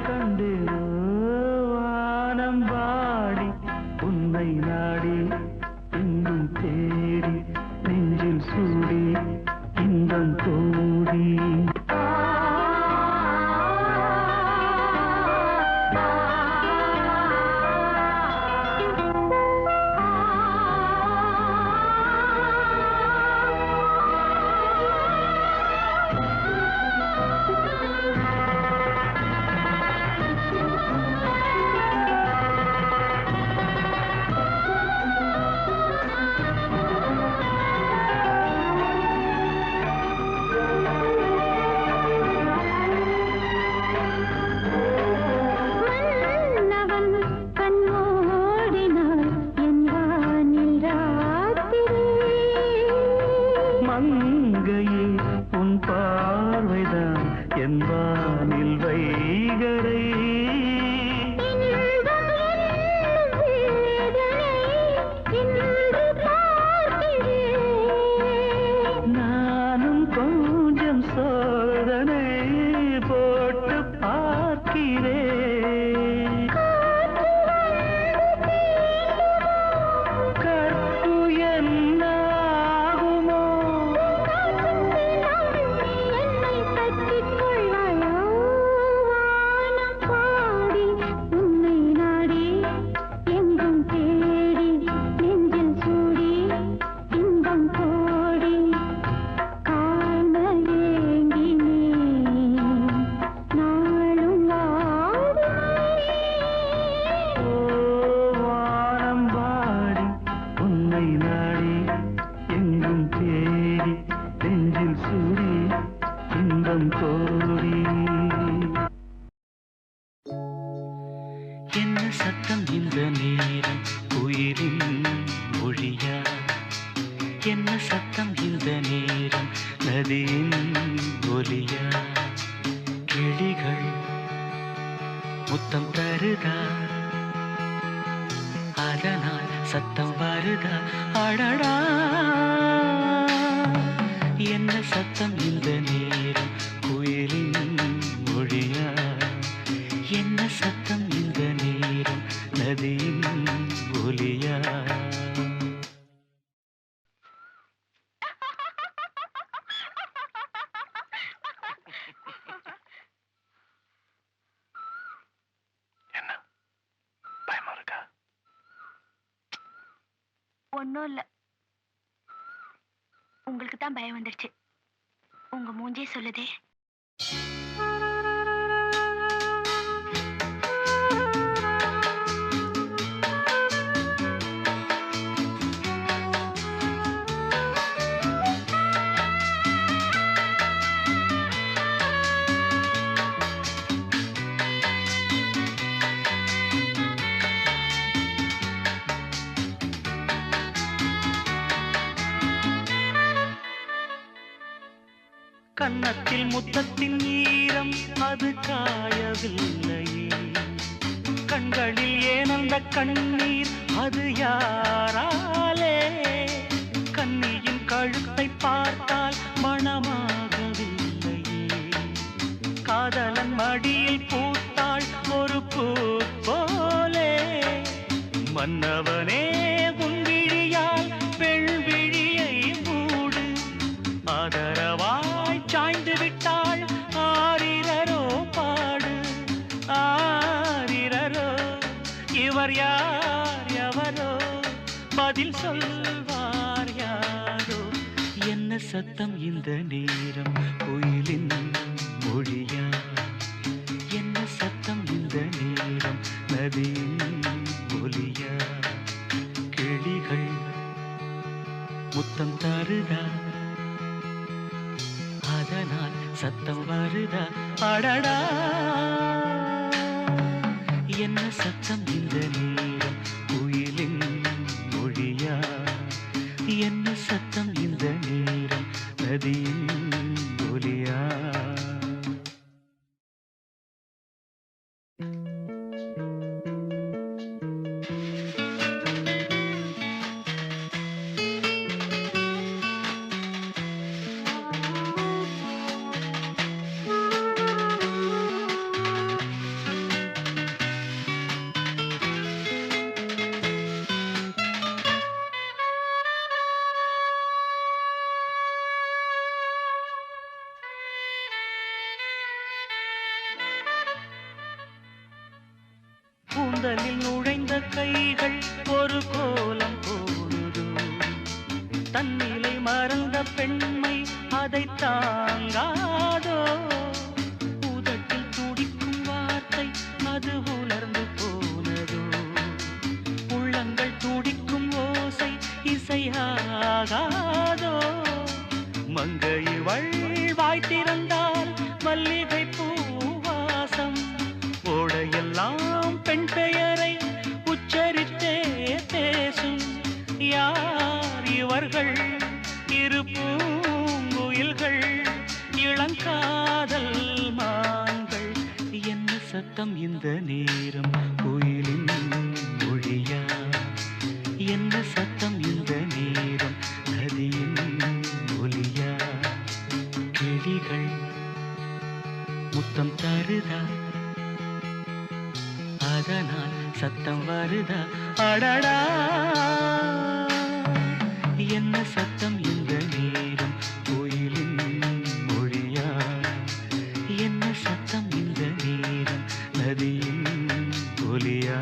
கண்டேனோ வானம் வாடி உன்னை நாடி எங்கும் தேடி நெஞ்சில் சூடி இன்பம் கோடி ஒன்னும் இல்ல. உங்களுக்கு தான் பயம் வந்துருச்சு. உங்க மூஞ்சே சொல்லுதே. கன்னத்தில் முத்தத்தின் ஈரம் அது காயவில்லையே, கண்களில் ஏன் அந்த கண்ணீர் அது யாராலே? கன்னியின் கழுத்தை பார்த்தால் மணமாகவில்லையே, காதலன் மடியில் பூத்தாள் ஒரு பூ போலே. மன்னவனே உன் விழியால் பெண் விழியை மூடு, ஆதரவாய் சாய்ந்து விட்டாள் ஆரிரரோ பாடு. ஆரிரரோ இவர் யார் எவரோ, பதில் சொல்வார் யாரோ. என்ன சத்தம் இந்த நேரம் கோயிலின் மொழியா? என்ன சத்தம் இந்த நேரம் நதியின் ஒலியா? கிளிகள் முத்தம் தருதா, அதனால் சத்தம் வருதா? அடடா என்ன சத்தம் இந்த நேரம் குயிலின் மொழியா? என்ன சத்தம் இந்த நேரம் நதியின் ஒலியா? காதலில் நுழைந்த கைகள் ஒரு கோலம் போடுதோ தன்னிலை மறந்த பெண்மை அதை தாங்காதோ உதட்டில் துடிக்கும் வார்த்தை அது உலர்ந்து போனதோ உள்ளங்கள் துடிக்கும் ஓசை இசையாகாதோ மங்கை வாய் திறந்தால் மல்லிகை பூவாசம் ஓடையெல்லாம் பெண் பெயரை உச்சரித்தே பேசும் யார் இவர்கள் இரு பூங்குயில்கள் இளங்காதல் மான்கள் என்ன சத்தம் இந்த நேரம் கோயிலின் மொழியா என்ன சத்தம் இந்த நேரம் நதியின் ஒலியா கிளிகள் முத்தம் தருதா அதனால் சத்தம் வருதா அடடா என்ன சத்தம் இந்த நேரம் கோயிலின் மொழியா என்ன சத்தம் இந்த நேரம் நதியின் ஒலியா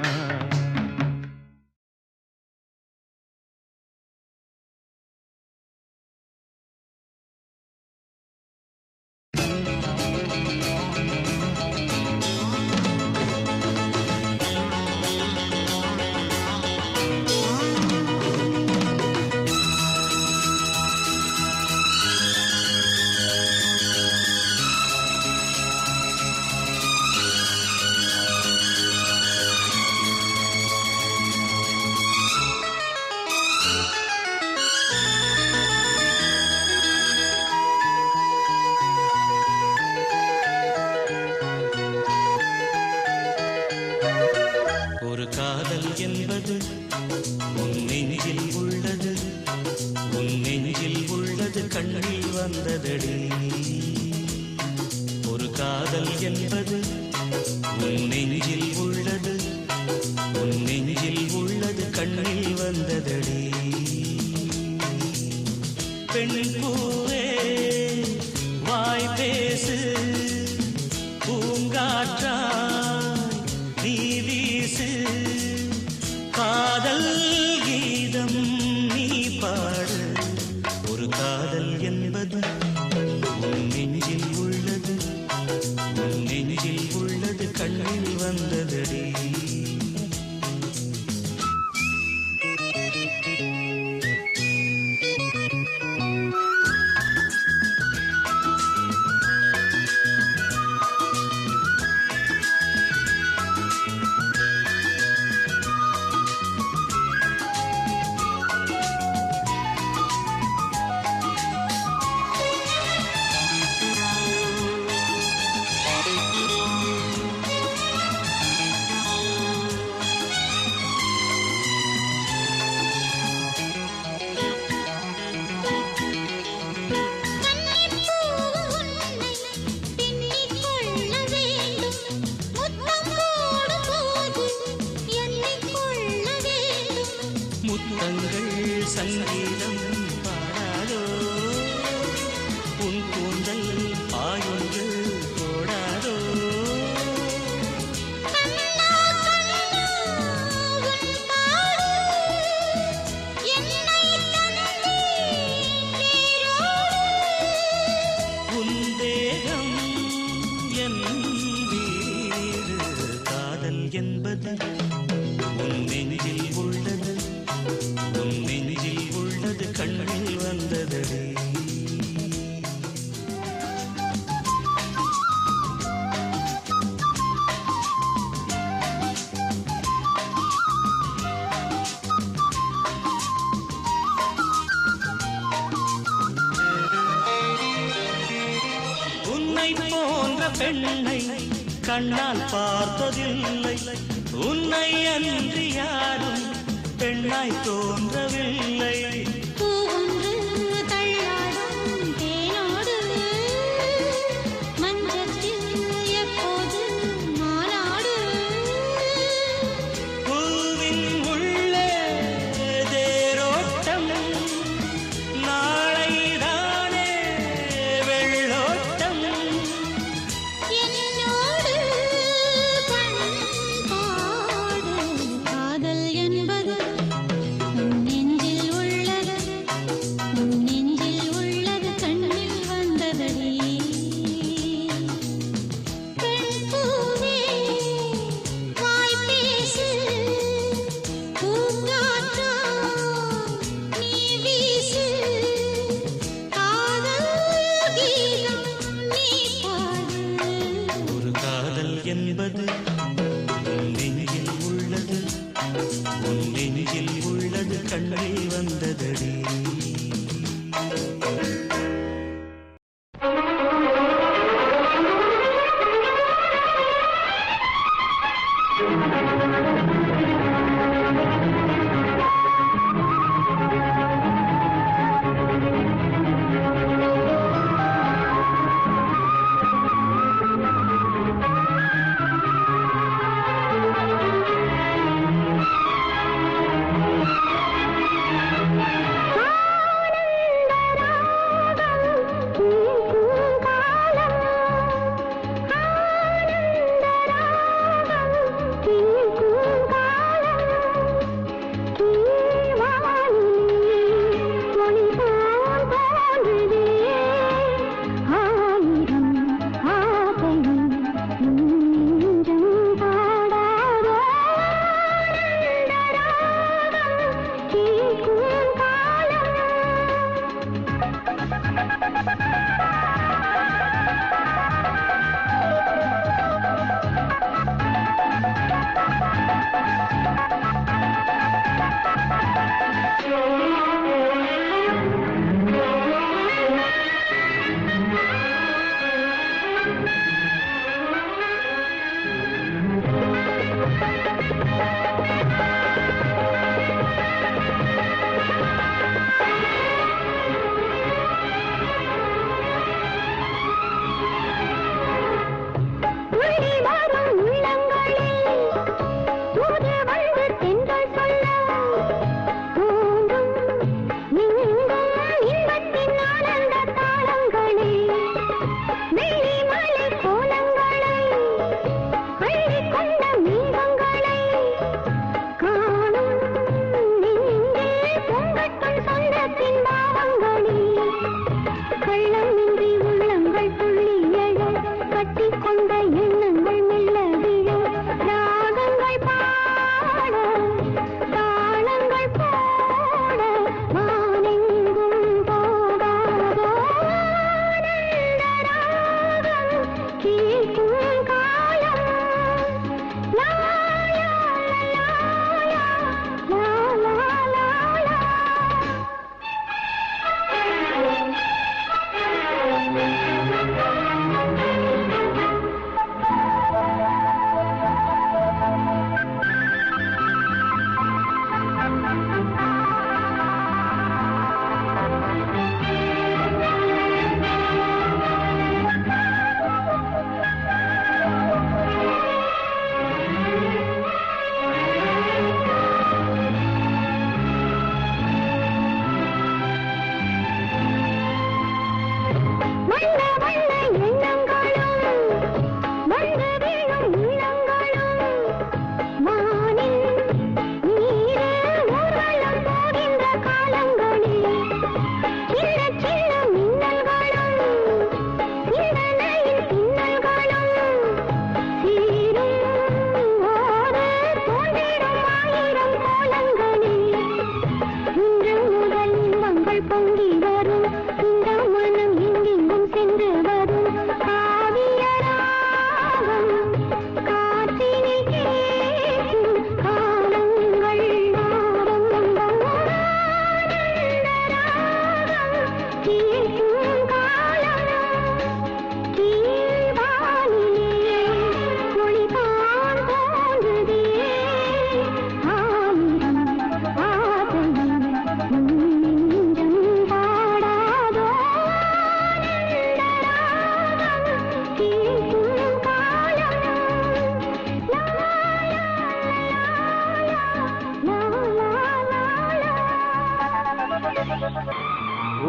ஒரு காதல் என்பது உன் நெஞ்சில் உள்ளது உன் நெஞ்சில் உள்ளது கண்ணில் வந்ததடி ஒரு காதல் என்பது உன் நெஞ்சில் உள்ளது உன் நெஞ்சில் உள்ளது கண்ணில் வந்ததடி பெண் பூவே வாய் பேசு பூங்காற்றா நீ வீசு காதல் கீதம் நீ பாடு ஒரு காதல் என்பது உன் நெஞ்சில் உள்ளது உன் நெஞ்சில் உள்ளது கண்ணில் வந்ததடி முத்தங்கள் சங்கீதம் பாடாதோ உன் கூந்தல் ஆயுங்கள் போடாதோ உன் தேகம் என் வீடு காதல் என்பது உன் நெஞ்சில் உள்ளது உன் நெஞ்சில் உள்ளது கண்ணில் வந்ததடி உன்னை போன்ற பெண்ணை கண்ணால் பார்த்ததில்லை உன்னை அன்றி யாரும் பெண்ணாய் தோன்றவில்லை பூவின் உள்ளே தேரோட்டம் நாளைதானே வெள்ளோட்டம் என்னோடு பண்பாடு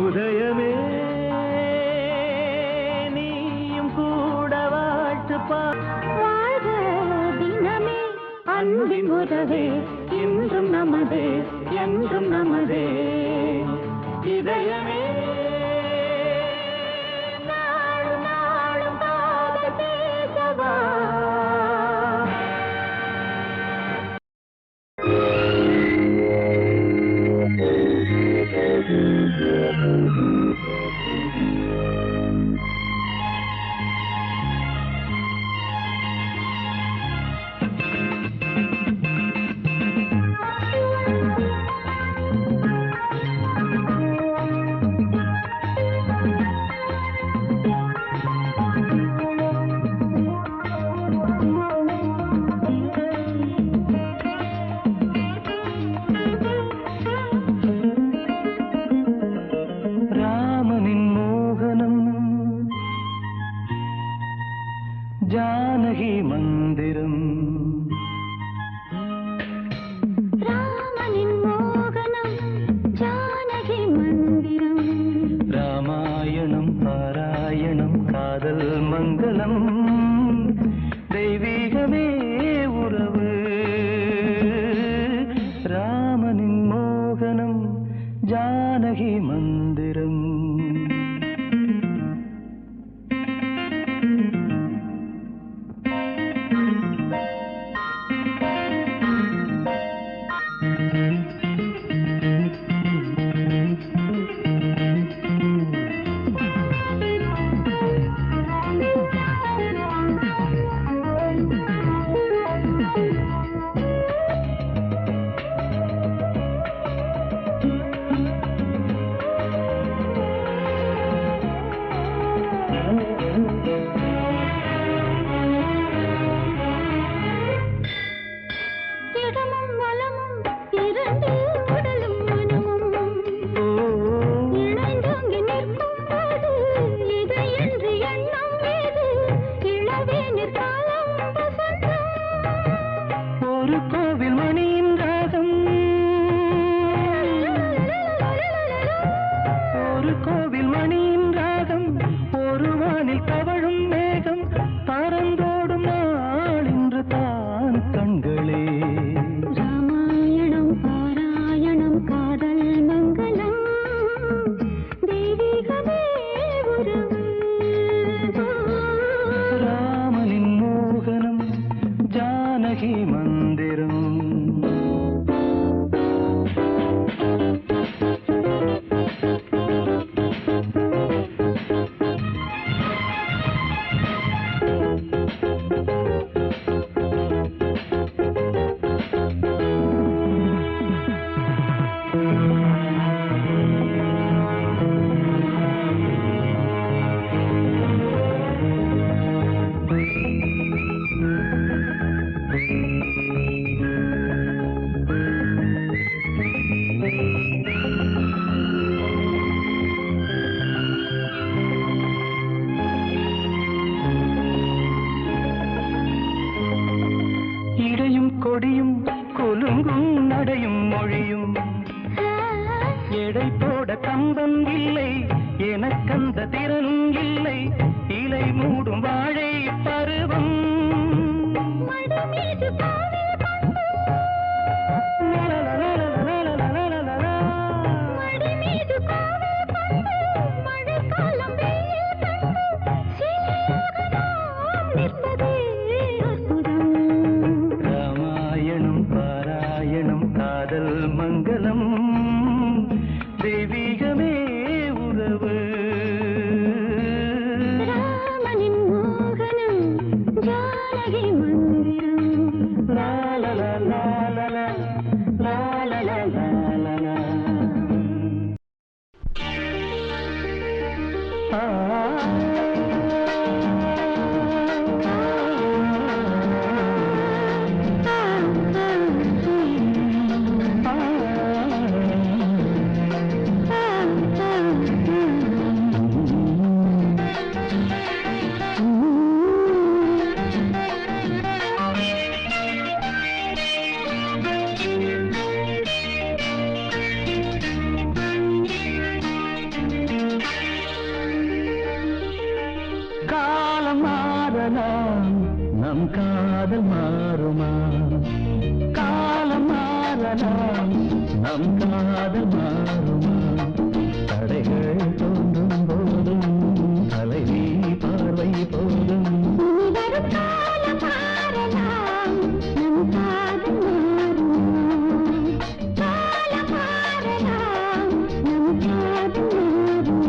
உதயமே நீயும் கூட வாழ்த்து வாழ்க தினமே அன்பின் உறவே என்றும் நமதே என்றும் நமதே இதயமே நாளும் நாளும் காதல் பேசவா தெய்வீகமே உறவு. ராமனின் மோகனம் ஜானகி மந்திரம். ஒரு கோவில் மணியின் ராகம், ஒரு கோவில் மணியின் ராகம், ஒரு வானில் தவழும் மேகம், பறந்தோடும் நாள் இன்று தான் கண்களே. ராமாயணம் பாராயணம் காதல் மங்களம் தெய்வீகமே உறவு. ராமனின் மோகனம் ஜானகி மந்திரம். இடையும் கொடியும் குலுங்கும் நடையும் மொழியும், எடை போட கம்பம் இல்லை எனக்கந்த திறனும் இல்லை. இலை மூடும் வாழை பருவம், ராமாயணம் பாராயணம் காதல் மங்களம் தெய்வீகமே உறவு. ராமனின் மோகனம் ஜானகி மந்திரம். லாலலா லாலலா லாலலா லாலலா. காலம் மாறலாம் நம் காதல் மாறுமா? காலம் மாறலாம் நம் காதல் மாறுமா? தடைகள் தோன்றும் போதும் தலைவி பார்வை போதும். வரும் காலம் மாறலாம் நம் காதல் மாறுமா? காலம் மாறலாம் நம் காதல் மாறுமா?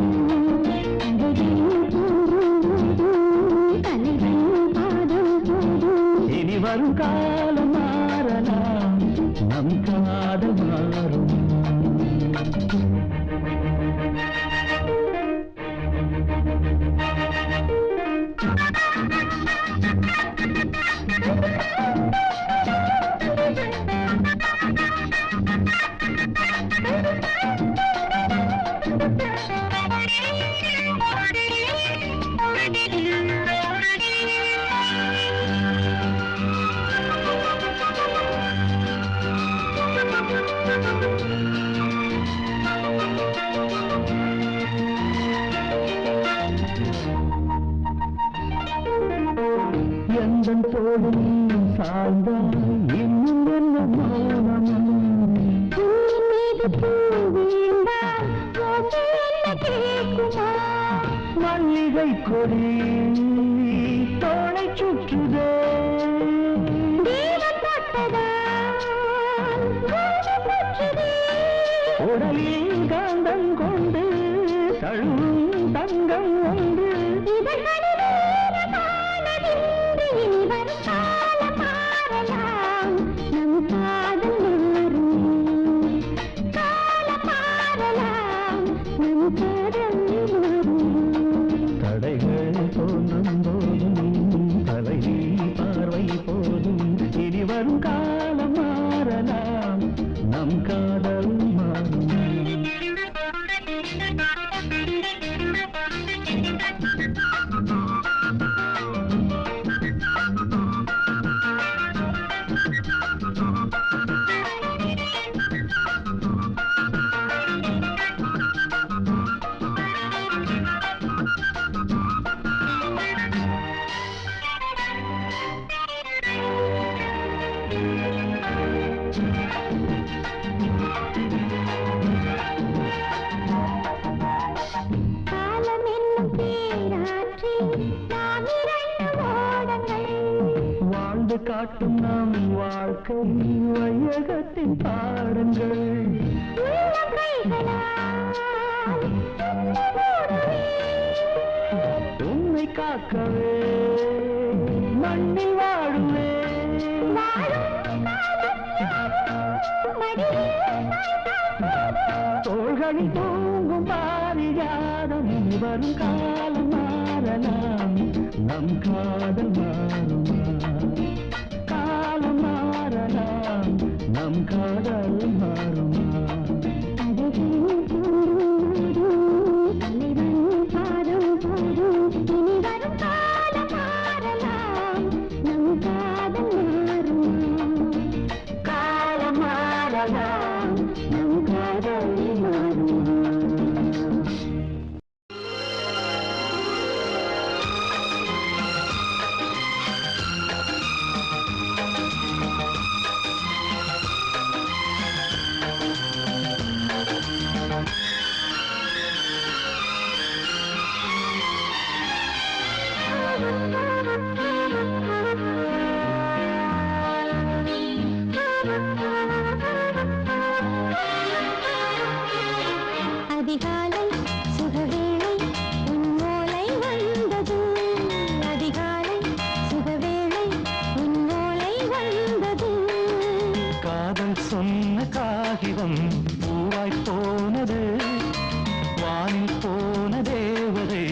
தலைவன் பாதம் போதும். இனி வரும் காலம் மாறலாம் நம் காதல் மாறுமா? சாய்ந்தால் இன்னும் என்ன மௌனமும் மீது பூ வீழ்ந்தால் ஓசை என்ன கேட்குமா? மல்லிகை கொடி தோளை சுற்றுதே தேவன் தொட்டதால் பூமி போற்றுதே. உடலில் காந்தம் கொண்டு தழுவும் தங்கம் ஒன்று இதழ்களில் ஈரமானதின்று இனி வரும் காலம் மாறலாம். நம் காதல் மாறும். காலம் மாறலாம். நம் காதல் மாறும். தடைகள் தோன்றும் போதும் தலைவி பார்வை போதும் இனி வரும் காலம் மாறலாம் நம் காதல் மாறும் காலம் என்னும் பேராற்றில் நாம் இரண்டு ஓடங்கள். வாழ்ந்து காட்டும் நம் வாழ்க்கை வையகத்தின் பாடங்கள் உள்ளம் கைகளால் என்னை மூடவே. உன்னை காக்கவே மண்ணில் வாழுவே வாழும் காலம் மடியில் சாய்ந்தால் போதும். தோள்களில் தூங்கும் பாரிஜாதம் இனி வரும் காலம் மாறலாம் நம் காதல் மாறுமா காலம் மாறலாம் நம் காதல் மாறுமா அழகில் தோன்றும் தலைவன் பாதம் போதும் இனி வரும் காலம் மாறலாம் நம் காதல் மாறுமா காலம் மாறலாம் நம் காதல் மாறுமா. அதிகாலை சுகவேளை உன் ஓலை வந்தது. அதிகாலை சுகவேளை உன் ஓலை வந்தது. காதல் சொன்ன காகிதம் பூவாய் போனது வானில் போன தேவதை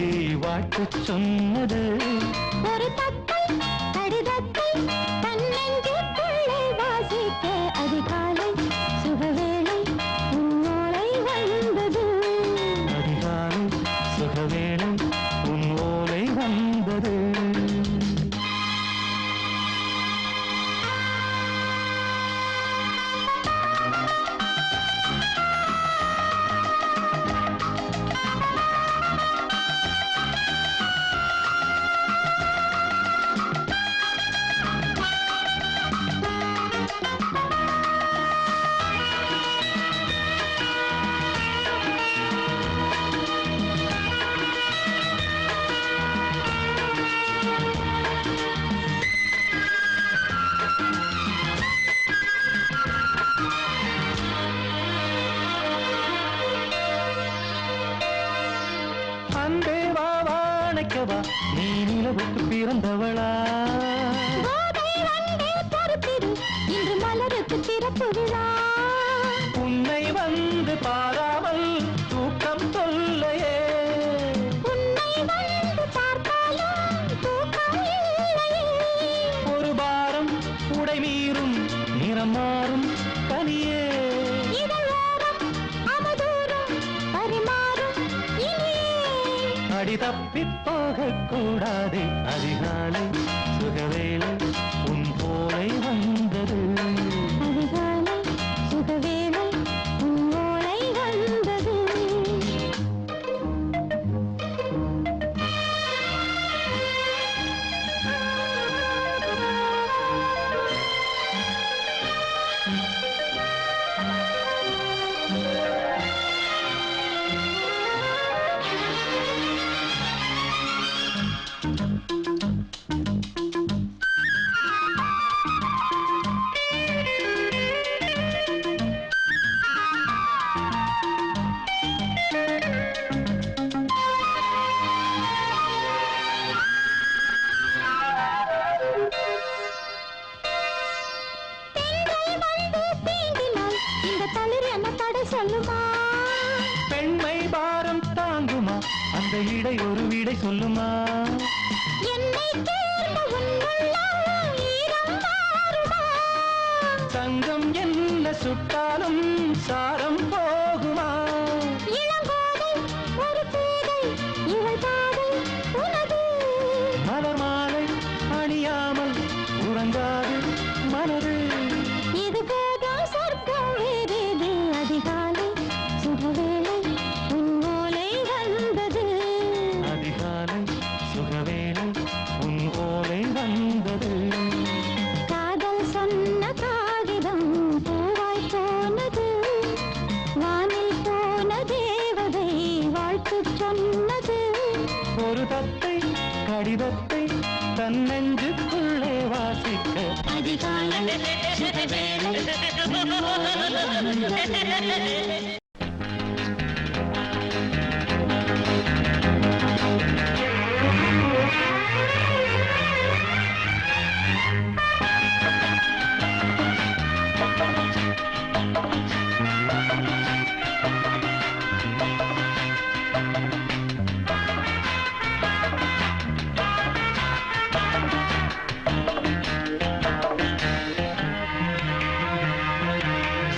வாழ்த்துச் சொன்னது ஒரு தத்தை கடிதத்தை தன்னெஞ்சுக்குள்ளே வாசிக்க அதிகாலை சுகவேளை உன் ஓலை வந்தது. அதிகாலை சுகவேளை உன் ஓலை வந்தது அன்பே வா வாழைக்கவா நீ நிலவுக்கு பிறந்தவளா கோதை வந்தே பொறுத்திரு இன்று மலருக்கு திறப்பு விழா. உன்னை வந்து பாராமல் தூக்கம் சொல்லையே உன்னை வந்து பார்த்தாலும் தூக்கம் இல்லையே. ஒரு பாரம் உடை மீறும் நிறம் மாறும் கனியே இதழோரம் அமுதூரம் பரிமாறும் இனியே. அடி தப்பிப் போகக் கூடாதே அதிகாலை சுகவேளை உன் போலை வந்தது அதிகாலை சுகவேளை உன் ஓலை வந்தது. சொல்லுமா? பெண்மை பாரம் தாங்குமா? அந்த இடை ஒரு விடை சொல்லுமா? என்னை தேர்ந்த உன்னுள்ளம் ஈரம் மாறுமா? தங்கம் என்ன சுட்டாலும் சாரம் போகுமா? இளங்கோதை ஒரு பேதை, இவள் பாதை உனது. மலர் மாலை அணியாமல் உறங்காது மனது. இது போதும் சொர்க்கம் வேறேது. அதிகாலை சுகவேளை உன் ஓலை வந்தது. அதிகாலை சுகவேளை உன் ஓலை வந்தது. காதல் சொன்ன காகிதம் பூவாய் போனது. வானில் போன தேவதை வாழ்த்து சொன்னது. ஒரு தத்தை கடிதத்தை தன் நெஞ்சுக்குள்ளே வாசிக்க அதிகாலை சுகவேளை உன் ஓலை வந்தது.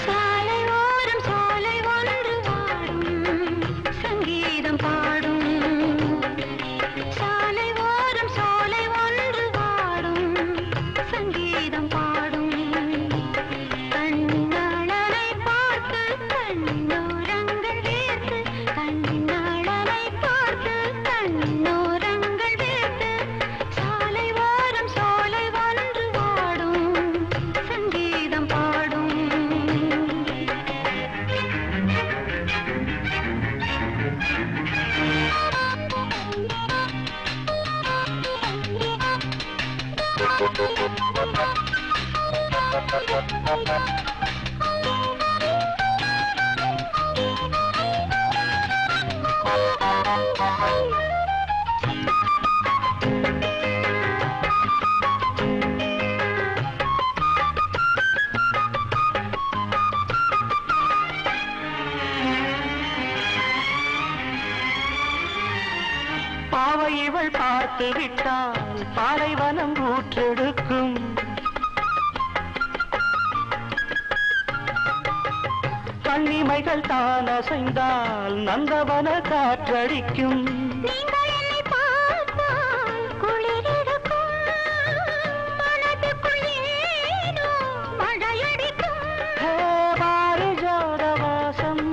சாலை ஓரம் சோலை ஒன்று வாடும், சங்கீதம் பாடும். சாலை ஓரம் சோலை ஒன்று வாடும், சங்கீதம் பாடும். கண்ணாளனை பார்த்து கண்ணோரங்கள் வேர்த்து, கண்ணாளனை பார்த்து கண்ணோரங்கள் வேர்த்து. சாலை ஓரம் சோலை ஒன்று வாடும், சங்கீதம் பாடும். பாவை இவள் பார்த்து விட்டால் பாலைவனம் ஊற்றெடுக்கும். கண்ணிமைகள் தான் அசைந்தால் நந்தவன காற்றடிக்கும். நீங்கள் என்னை பார்த்தால் குளிரெடுக்கும், மனதுக்குள் ஏனோ மழையடிக்கும். ஹே, பாரிஜாத வாசம்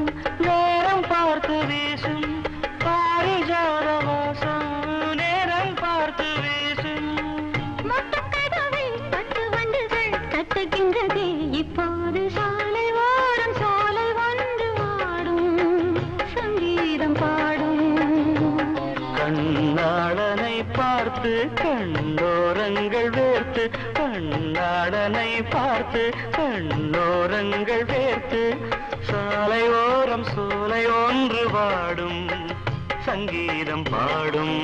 நேரம் பார்த்து வீசும். பாரிஜாத வாசம் நேரம் பார்த்து வீசும். மொட்டுக்கதவை பட்டு வண்டுகள் தட்டுகின்றதே இப்போது. சாலை ஓரம் சோலை ஒன்று வாடும், சங்கீதம் பாடும். கண்ணாளனை பார்த்து கண்ணோரங்கள் வேர்த்து, கண்ணாளனை பார்த்து கண்ணோரங்கள் வேர்த்து. சாலை ஓரம் சோலை ஒன்று பாடும், சங்கீதம் பாடும்.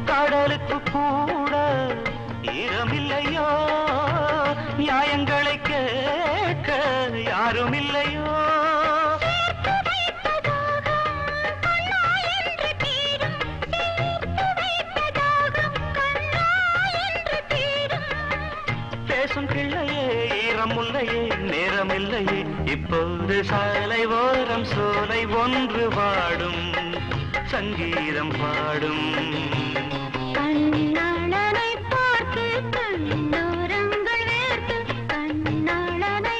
கடலுக்கு கூட ஈரமில்லையோ, நியாயங்களை கேட்க யாரும் இல்லையோ. பேசும் கிள்ளையே ஈரமுல்லையே நேரமில்லையே, இப்போது சாலை ஓரம் சோலை ஒன்று வாடும், சங்கீதம் பாடும். கண்ணாளனை பார்த்து கண்ணோரங்கள் வேர்த்து, கண்ணாளனை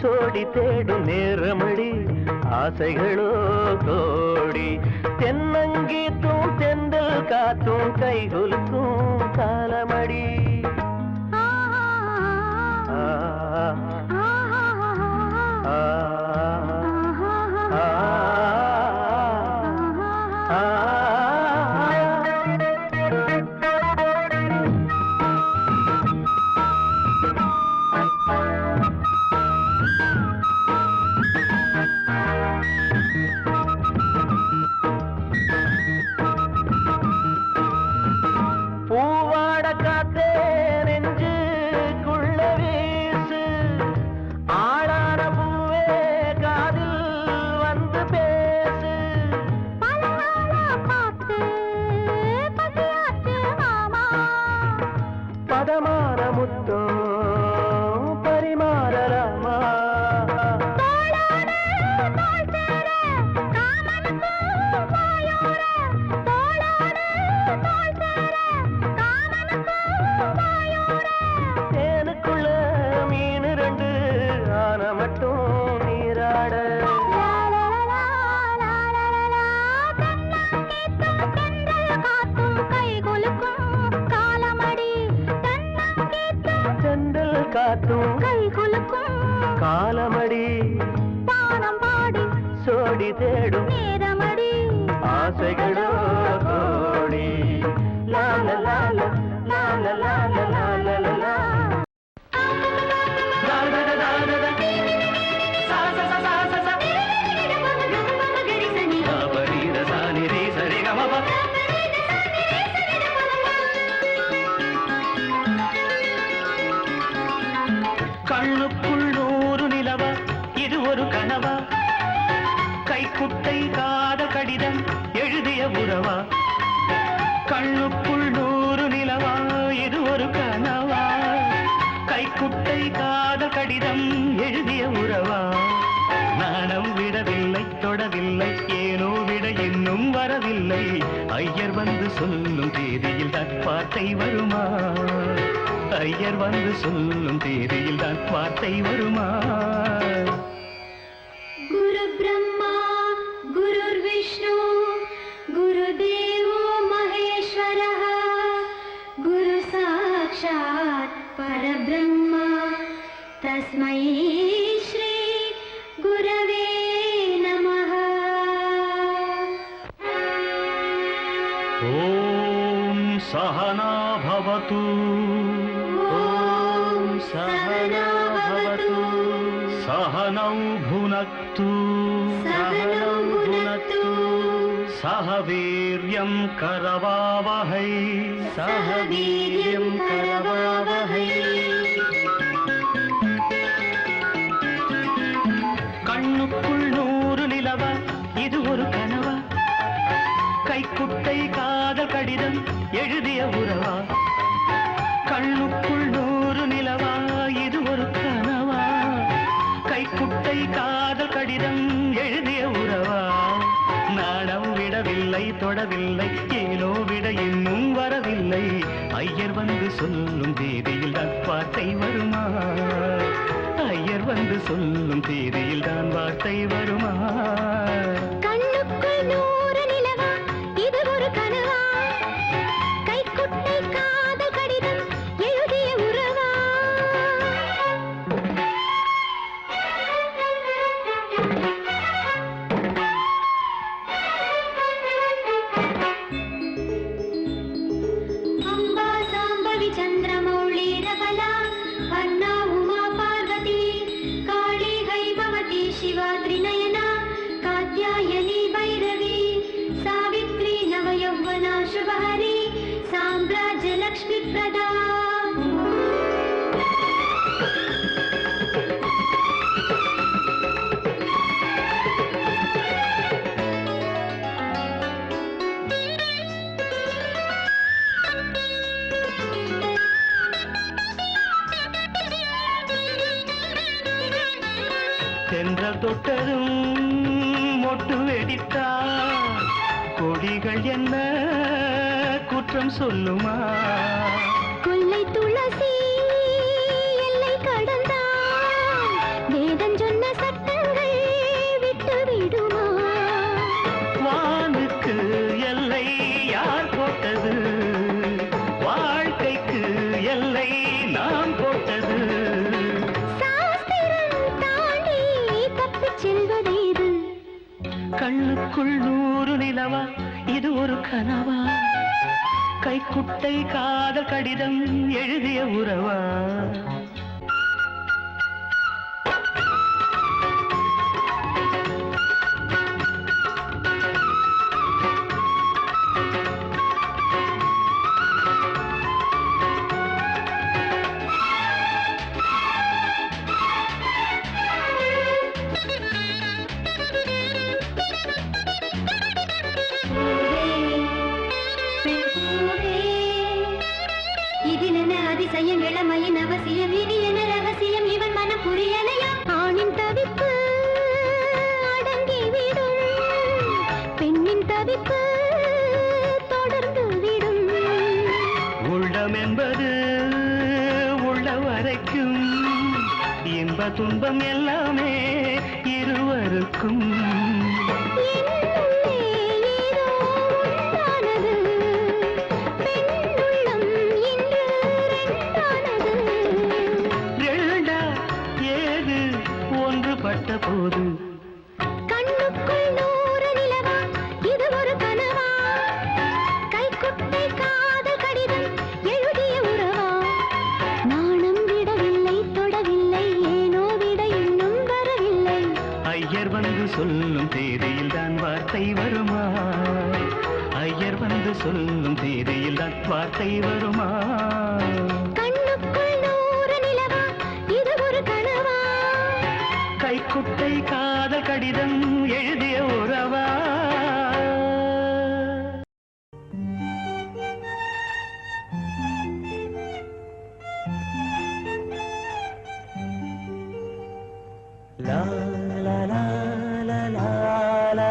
சோடி தேடும் நேரமடி ஆசைகளோ கோடி தென்னங்கீத்தும் தென்றல் காத்தும் கைகுலுக்கும் காலமடி காலமடி பானம் பாடி சோடி தேடும் நேரமடி ஆசைகளோ கோடி லால லால லால லால லால லால கண்ணுக்குள் நூறு நிலவா இது ஒரு கனவா கைக்குட்டை காதல் கடிதம் எழுதிய உறவா கண்ணுக்குள் நூறு நிலவா இது ஒரு கனவா கைக்குட்டை காதல் கடிதம் எழுதிய உறவா நாணம் விடவில்லை தொடவில்லை ஏனோ விட இன்னும் வரவில்லை ஐயர் வந்து சொல்லும் தேதியில் தான் வார்த்தை வருமா ஐயர் வந்து சொல்லும் தேதியில் தான் வார்த்தை வருமா குரு பிரம்மா குருர் விஷ்ணு குருதேவோ மகேஸ்வரः குரு சாக்ஷாத் பரபிரம்ம தஸ்மை ஸ்ரீ குரவே நமः ஓம் சஹனா பவது सहना भवतु सहनौ भुनक्तु सह वीर्यं करवावहै सह वीर्यं करवावहै கண்ணுக்குள் நூறு நிலவா இது ஒரு கனவா கைக்குட்டை காதல் கடிதம் எழுதிய உறவா கண்ணுக்குள் நூறு நிலவா இது ஒரு கனவா கைக்குட்டை காதல் கடிதம் எழுதிய உறவா நாணம் விடவில்லை தொடவில்லை ஏனோ விட இன்னும் வரவில்லை ஐயர் வந்து சொல்லும் தேதியில் தான் வார்த்தை வருமா ஐயர் வந்து சொல்லும் தேதியில் தான் வார்த்தை வருமா கண்ணுக்குள் நூறு நிலவா இது ஒரு கனவா கைக்குட்டை காதல் கடிதம் எழுதிய உறவா அம்பா சாம்பவி சந்திரமௌளி ரபலா அண்ணா உமா பார்வதி காளி ஹைபவதி சிவா த்ரிநயனா காத்யாயனி பைரவி சாவித்ரி நவயௌவனா சுபஹரி சாம்ராஜ்ய லக்ஷ்மி பிரதா தென்றல் தொட்டதும் மொட்டு வெடித்தா கொடிகள் என்ன குற்றம் சொல்லுமா கொல்லை துளசி எல்லை கடந்தான் வேதம் கண்ணுக்குள் 100 நிலவா இது ஒரு கனவா கைக்குட்டை காதல் கடிதம் எழுதிய உறவா அதிசயம் இளமையின் அவசியம் இனி என ரகசியம் இவன் மனம் புரியலையா ஆணின் தவிப்பு அடங்கிவிடும் பெண்ணின் தவிப்பு தொடர்ந்து விடும் உள்ளம் என்பது உள்ள வரைக்கும் இன்ப துன்பம் எல்லாமே இருவருக்கும் போது கண்ணுக்குள் 100 நிலவா இது ஒரு கனவா கைக்குட்டை காதல் கடிதம் எழுதிய உறவா நாணம் விடவில்லை தொடவில்லை ஏனோ விட இன்னும் வரவில்லை ஐயர் வந்து சொல்லும் தேதியில் தான் வார்த்தை வருமா ஐயர் வந்து சொல்லும் தேதியில் தான் வார்த்தை வருமா கண்ணுக்குள் 100 நிலவா இது ஒரு கனவா கைக்குட்டை காதல் கடிதம் எழுதிய உறவா லா லா லா லா லா லா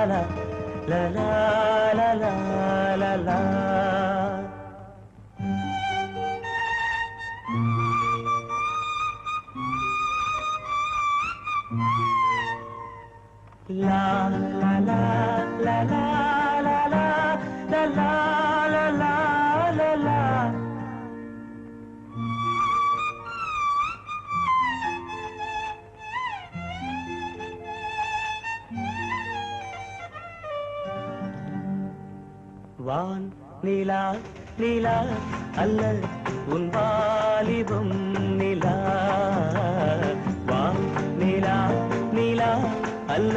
லா லா லா லா லா La la la la la la la la la la la la la வான் நீலா நீலா அல்ல உன் வாலிபம் நிலா வான் நீலா நீலா அல்ல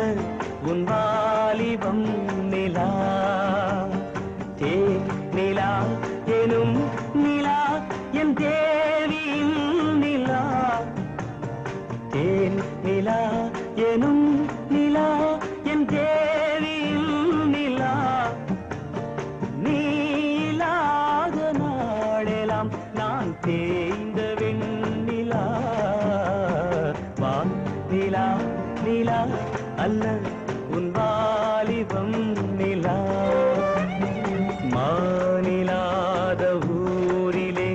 உன் வாலிபம் நிலா தேன் நிலா எனும் நிலா என் தேவியின் நிலா தேன் நிலா எனும் நிலா என் தேவியின் நிலா நீலாத நாடெல்லாம் நான் தேய்ந்த வெண்ணிலா வான் நிலா நிலா அல்ல உன் வாலிபம் நிலா மாநிலாத ஊரிலே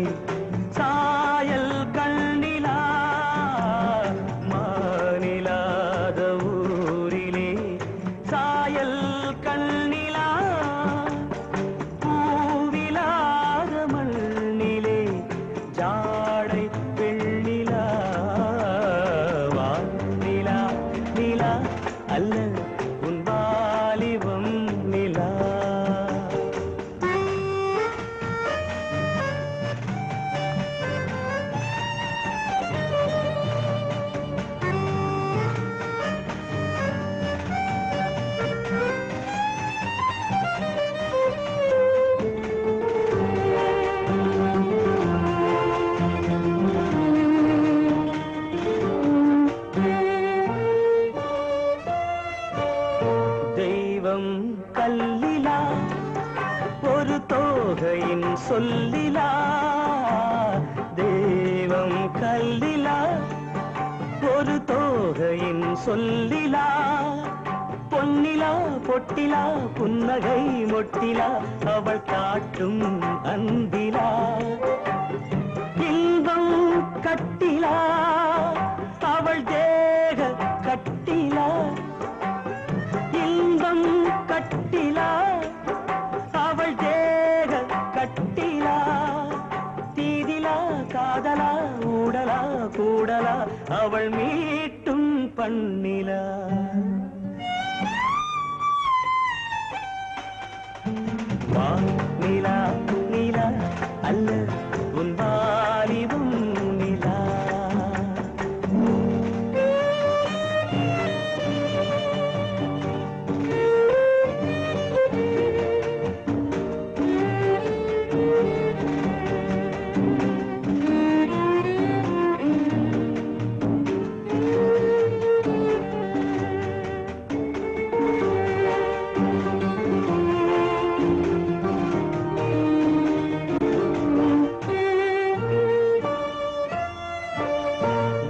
சாயல் கண்ணிலா மாநிலாத ஊரிலே சாயல் கண்ணிலா பூவிலாத மண்ணிலே ஜாடை வெண்ணிலா வானிலா நிலா அல்ல உன் வாலிபம் நிலா தெய்வம் கல்லிலா ஒரு தோகையின் சொல்லிலா தெய்வம் கல்லிலா ஒரு தோகையின் சொல்லிலா பொன்னிலா பொட்டிலா புன்னகை மொட்டிலா அவள் காட்டும் அன்பிலா இன்பம் கட்டிலா அவள் தேக கட்டிலா இன்பம் கட்டிலா அவள் தேக கட்டிலா தீதிலா காதலா ஊடலா கூடலா அவள் மீட்டும் பண்ணிலா வா நிலா நிலா அல்ல உன் வாலிபம் நிலா.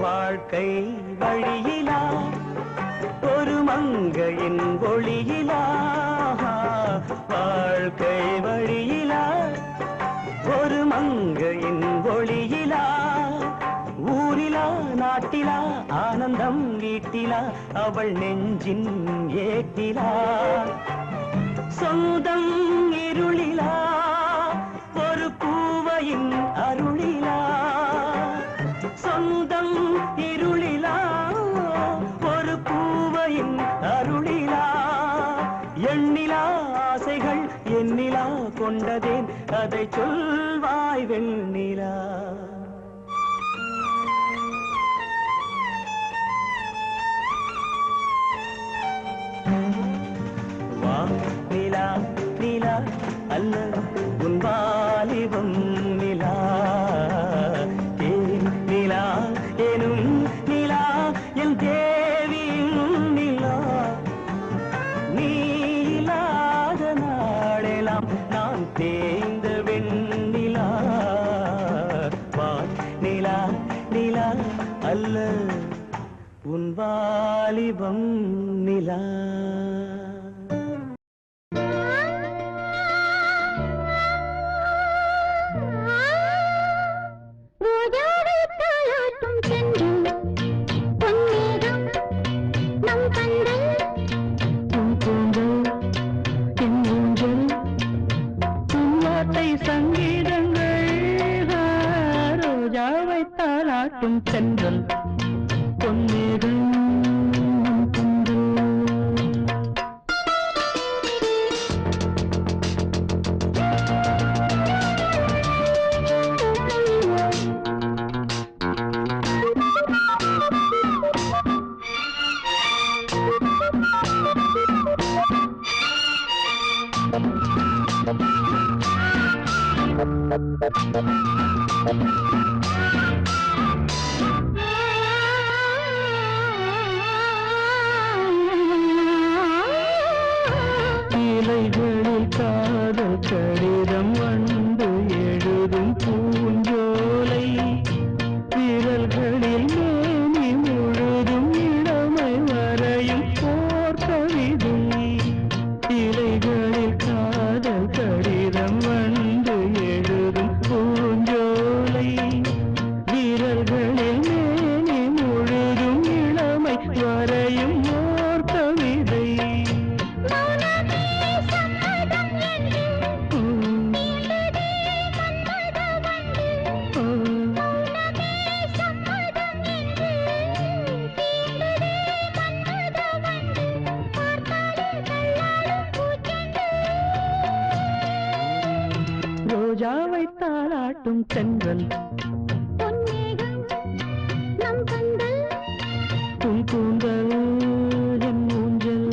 வாழ்க்கை வழியிலா ஒரு மங்கையின் ஒளியிலா, வாழ்க்கை வழியிலா ஒரு மங்கையின் ஒளியிலா, ஊரிலா நாட்டிலா ஆனந்தம் வீட்டிலா அவள் நெஞ்சின் ஏட்டிலா, சொந்தம் இருளிலா ஒரு பூவையின் அருளிலா, சொந்தம் இருளிலா ஒரு பூவையின் அருளிலா, எண்ணிலா ஆசைகள் எண்ணிலா கொண்டதேன் அதை சொல்வாய் வெண்ணிலா. வா நிலா நிலா அல்ல உன் வாலிபம் நிலா, தேன் நிலா எனும் நிலா என் தேவியும் நிலா, நீ இல்லாத நாளெல்லாம் நான் தேய்ந்த வெண்ணிலா. வா நிலா நிலா அல்ல உன் வாலிபம் நிலா. சங்கீதங்கள் ரோஜாவை தாலாட்டும் சென்றல் பொன்னேகம் இலைகளில் காதல் கடிதம் வந்து எழுதும் பூஞ்சோலை, விரல்களில் மேனி முழுதும் இளமை வரையும் போர் கவிதை, இலைகளில் காதல் கடிதம் வந்து எழுதும் பூஞ்சோலை, விரல்களில் மேனி முழுதும் இளமை வரையும் ஓர் கவிதை. ரோஜாவை தாலாட்டும் தென்றல் பொன்னேகம் நம் கண்கள் உன் கூந்தல் என் ஊஞ்சல்.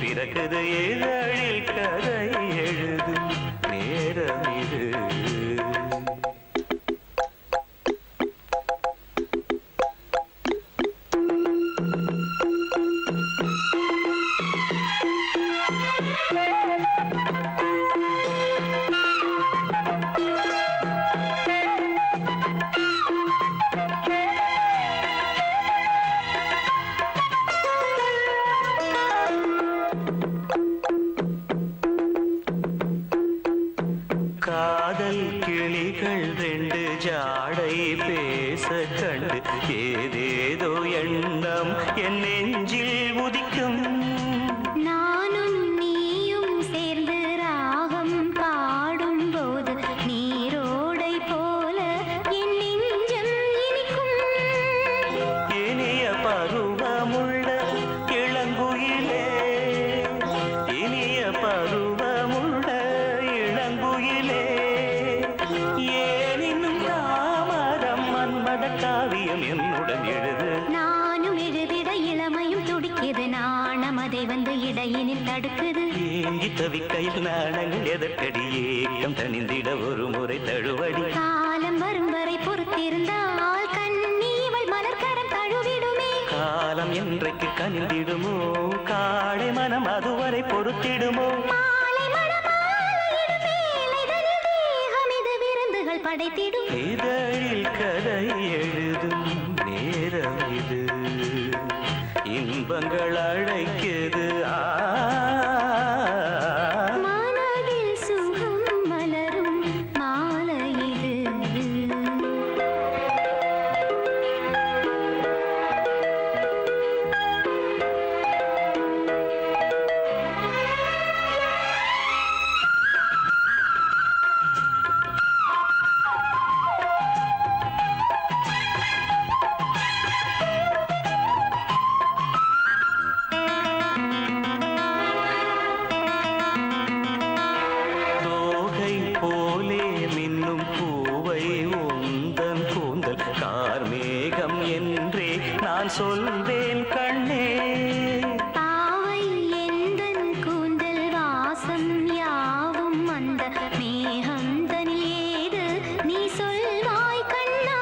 பிறக்குது இதழில் கதை எழுதும் நேரம் இது. காதல் கிளிகள் ரெண்டு ஜாடை பேச தவிக்கையில் நாணங்கள் எதற்கடி ஏக்கம் தணிந்திட ஒரு முறை தழுவடி காலம் வரும் வரை பொறுத்திருந்தால் கண்ணீவள் மலர்கரம் தழுவிடுமே காலம் என்றைக்கு கனிந்திடுமோ காடை மனம் அதுவரை பொறுத்திடுமோ மாலை மணமாலையிடும் வேளைதனில் தேகம் இது விருந்துகள் படைத்திடும் இதழில் கதை எழுதும் நேரம் இது இன்பங்கள் அழைக்குது மனதில் சுகம் மலரும் மாலை இது போலே மின்னும் பூவை உந்தன் கூந்தல் கார்மேகம் என்றே நான் சொல்வேன் கண்ணே பாவை எந்தன் கூந்தல் வாசம் யாவும் அந்த மேகந்தனில் ஏது நீ சொல்வாய் கண்ணா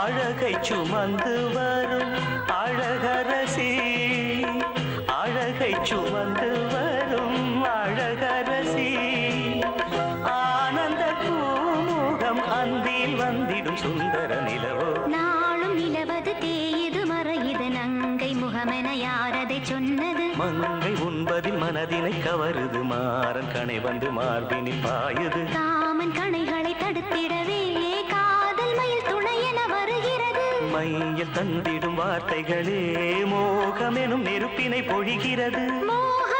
அழகை சுமந்து வரும் அழகரசி அழகை சுமந்து வரும் அழகரசி ஆனந்த பூமுகம் அந்தில் வந்திடும் சுந்தர நிலவோ நாளும் நிலவது தேயுது மறையுது நங்கை முகமென யாரதை சொன்னது மங்கை உண்பதில் மனதினை கவருது மாறன் கணை வந்து மார்பினில் பாயுது காமன் கணைகளை தடுத்திடவே காதல் மயில் துணையென வருகிறது மையில் தந்திடும் வார்த்தைகளே மோகமெனும் நெருப்பினை பொழிகிறது மோக